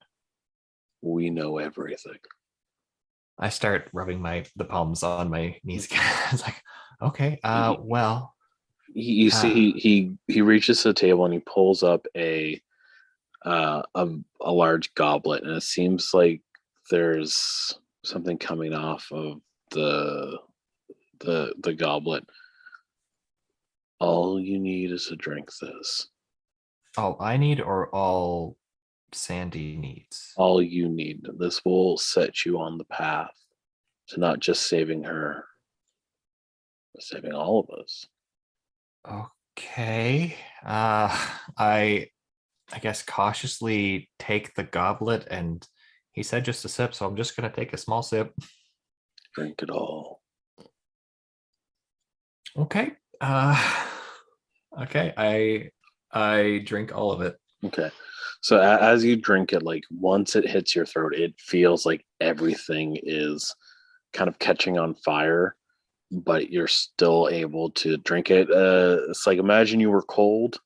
We know everything. I start rubbing the palms on my knees again. It's like, okay, He, well, you see, uh, he reaches to the table and he pulls up a large goblet, and it seems like there's something coming off of the the goblet. All you need is to drink this. all I need or all Sandy needs. All you need. This will set you on the path to not just saving her, but saving all of us. Okay. I guess cautiously take the goblet, and he said just a sip, so I'm just gonna take a small sip. Drink it all. Okay. Uh okay. I drink all of it. Okay. So as you drink it, like once it hits your throat, it feels like everything is kind of catching on fire, but you're still able to drink it. It's like imagine you were cold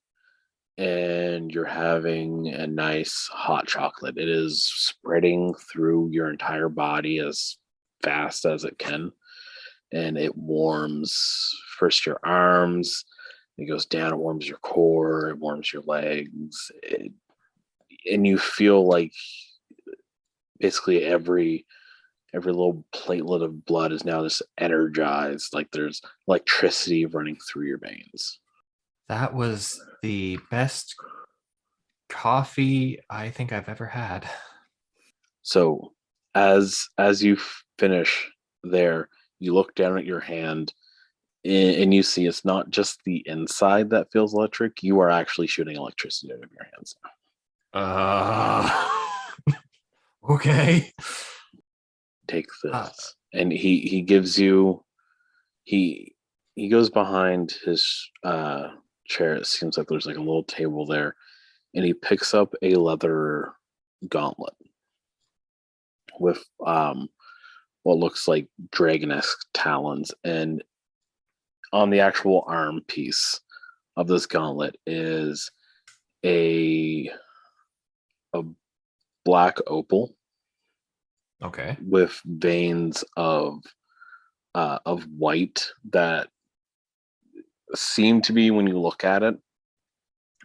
and you're having a nice hot chocolate. It is spreading through your entire body as fast as it can, and it warms first your arms. It goes down, it warms your core, it warms your legs, and you feel like basically every little platelet of blood is now just energized, like there's electricity running through your veins. That was the best coffee I think I've ever had. So as you finish there, you look down at your hand, and you see it's not just the inside that feels electric. You are actually shooting electricity out of your hands. Uh, okay. Take Uh, this, and he gives you he he goes behind his chair. It seems like there's like a little table there, and he picks up a leather gauntlet with what looks like dragon-esque talons, and on the actual arm piece of this gauntlet is a a black opal okay. with veins of white that seem to be, when you look at it,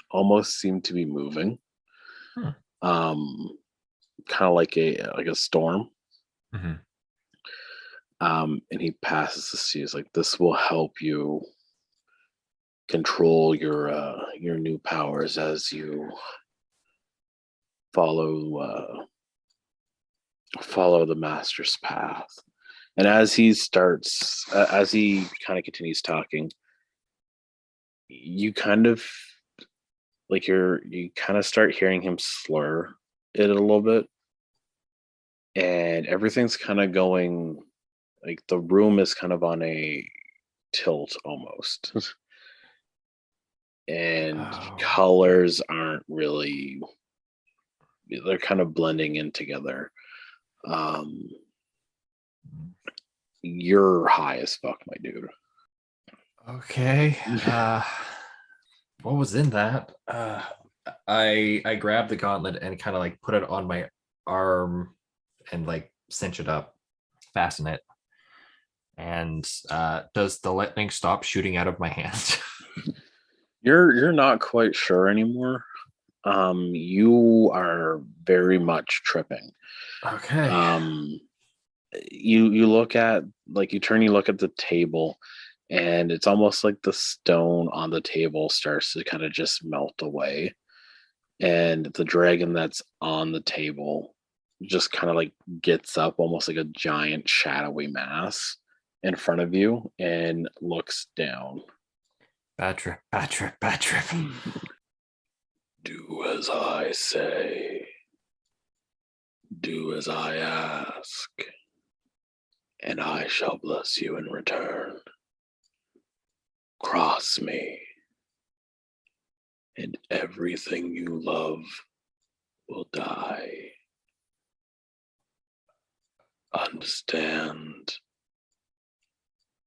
almost seem to be moving. Hmm. Kind of like a storm. Mhm. And he passes this to you. He's like, this will help you control your new powers as you follow follow the master's path. And as he kind of continues talking, you kind of you kind of start hearing him slur it a little bit, and everything's kind of going, like the room is kind of on a tilt almost. And Oh. colors aren't really, they're kind of blending in together. um You're high as fuck, my dude. Okay. What was in that? I grabbed the gauntlet and kind of like put it on my arm and like cinch it up, fasten it. And does the lightning stop shooting out of my hand? You're not quite sure anymore. You are very much tripping. Okay. You look at like you look at the table, and it's almost like the stone on the table starts to kind of just melt away, and the dragon that's on the table just kind of like gets up almost like a giant shadowy mass in front of you and looks down. Bad trip, bad trip, bad trip. Do as I say. Do as I ask, and I shall bless you in return. Cross me, and everything you love will die. Understand?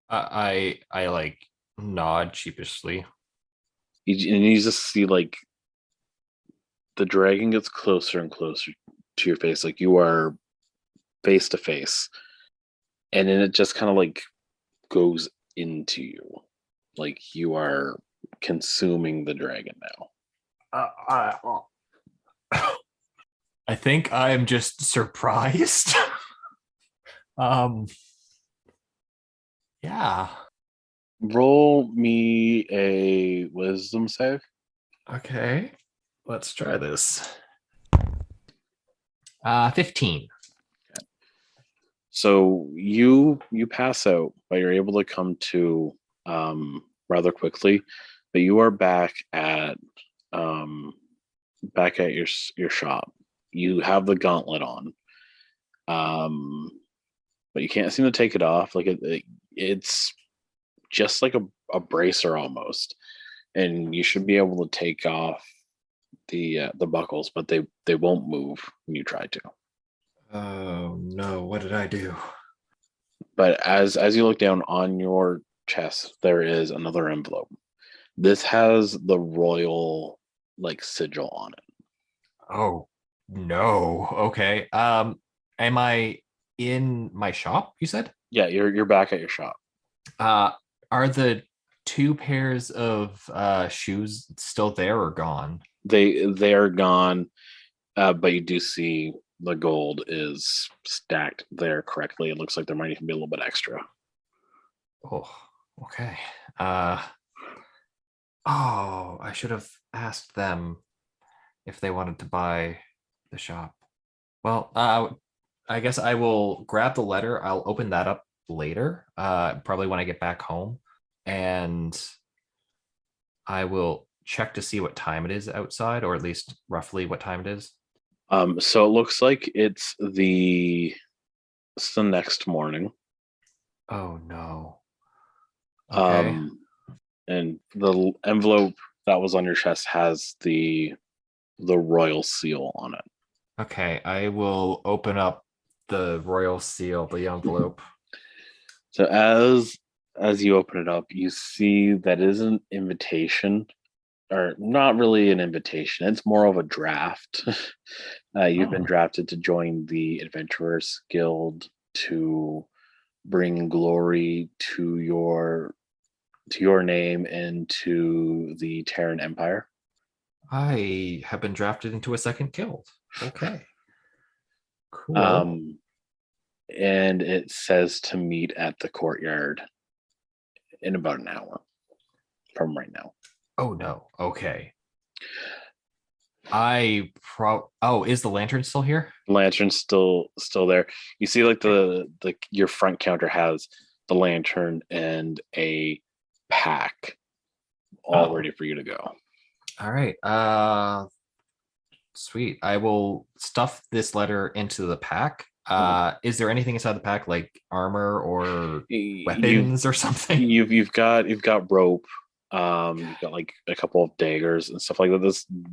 I like nod sheepishly. And you just see like the dragon gets closer and closer to your face, like you are face to face, and then it just kind of like goes into you, like you are consuming the dragon now. I think I'm just surprised. um yeah. Roll me a wisdom save. Okay. Let's try this. 15. So you pass out, but you're able to come to rather quickly. But you are back at your shop. You have the gauntlet on, but you can't seem to take it off. Like it's just like a bracer almost, and you should be able to take off the buckles, but they won't move when you try to. Oh no, what did I do? But as you look down on your chest, there is another envelope. This has the royal like sigil on it. Oh no. Okay. Am I in my shop, you said? Yeah, you're back at your shop. Uh are the two pairs of shoes still there or gone? They are gone, but you do see the gold is stacked there correctly. It looks like there might even be a little bit extra. Oh, okay. Oh, I should have asked them if they wanted to buy the shop. Well, I guess I will grab the letter. I'll open that up later, probably when I get back home, and I will check to see what time it is outside, or at least roughly what time it is. So it looks like it's the next morning. Oh no. Okay. And the envelope that was on your chest has the royal seal on it. Okay, I will open up the royal seal, the envelope. So as you open it up, you see that is an invitation, or not really an invitation. It's more of a draft. You've been Oh, drafted to join the Adventurers Guild to bring glory to your name and to the Terran Empire. I have been drafted into a second guild. Okay, cool. Um, and it says to meet at the courtyard in about an hour from right now. Oh no. Okay. Is the lantern still here? Lantern's still there. You see, like the your front counter has the lantern and a pack all Oh, ready for you to go. all right. Sweet. I will stuff this letter into the pack. Is there anything inside the pack like armor or You've weapons or something? you've got rope. You've got like a couple of daggers and stuff like that.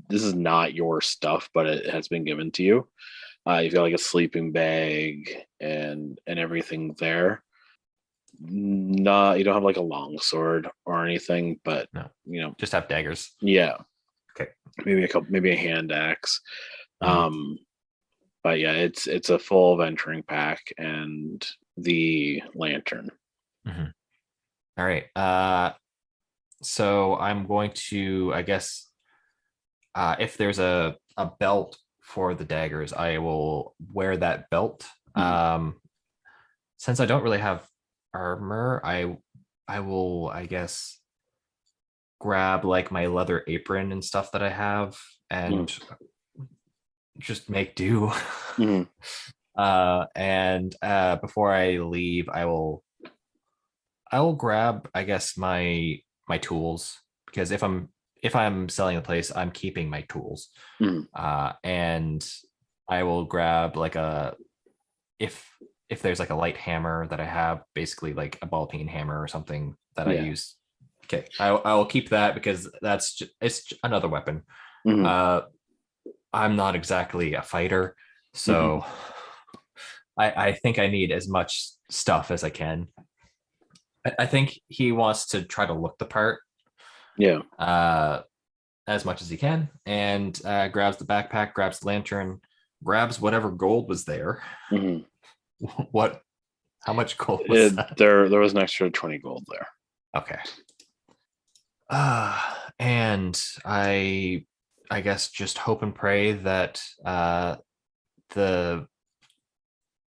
This is not your stuff, but it has been given to you. You've got like a sleeping bag and everything there. Not you don't have like a long sword or anything, but No, you know, just have daggers. yeah, Okay. maybe a hand axe. Mhm. But yeah, it's a full venturing pack and the lantern. Mhm. All right. So I'm going to, I guess, if there's a belt for the daggers, I will wear that belt. Mhm. Since I don't really have armor, I will, I guess, grab like my leather apron and stuff that I have Mhm. and just make do. Mhm. And before I leave, I will grab, I guess, my tools, because if I'm selling the place, I'm keeping my tools. Mhm. And I will grab like a if if there's like a light hammer that I have, basically like a ball peen hammer or something that I Yeah. use. Okay, I will keep that because it's another weapon. Mhm. Uh, I'm not exactly a fighter, Mhm. so I think I need as much stuff as I can. I think he wants to try to look the part Yeah. uh, as much as he can, and grabs the backpack, grabs the lantern, grabs whatever gold was there. Mhm. What? How much gold was that? There was an extra 20 gold there. Okay. And I guess just hope and pray that the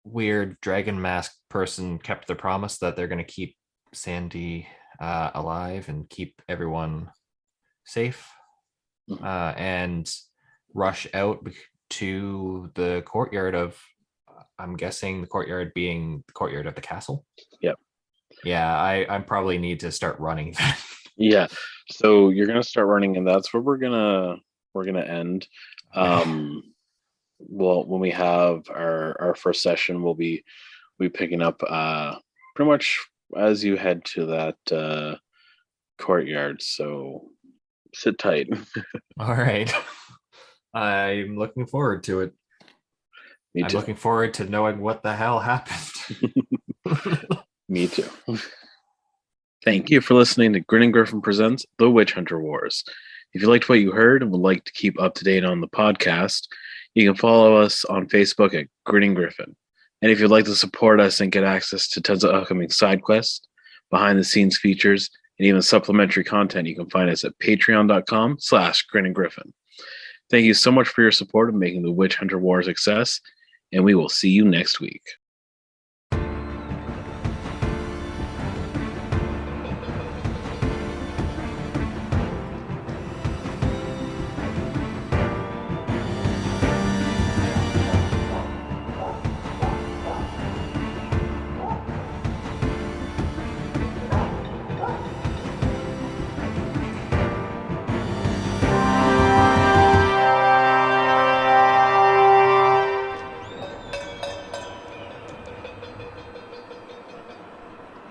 weird dragon mask person kept their promise that they're going to keep Sandy alive and keep everyone safe, Mhm. and rush out to the courtyard of, I'm guessing the courtyard being the courtyard of the castle. Yep. Yeah, I probably need to start running then. Yeah. So you're gonna start running, and that's where we're gonna end. Okay. Well, when we have our first session, we'll be picking up pretty much as you head to that courtyard. So sit tight. All right. I'm looking forward to it. Me I'm too. looking forward to knowing what the hell happened. Me too. Thank you for listening to Grin and Griffin Presents The Witch Hunter Wars. If you liked what you heard and would like to keep up to date on the podcast, you can follow us on Facebook at Grin and Griffin. And if you'd like to support us and get access to tons of upcoming side quests, behind the scenes features, and even supplementary content, you can find us at patreon.com/Grin and Griffin. Thank you so much for your support of making the Witch Hunter Wars a success, and we will see you next week.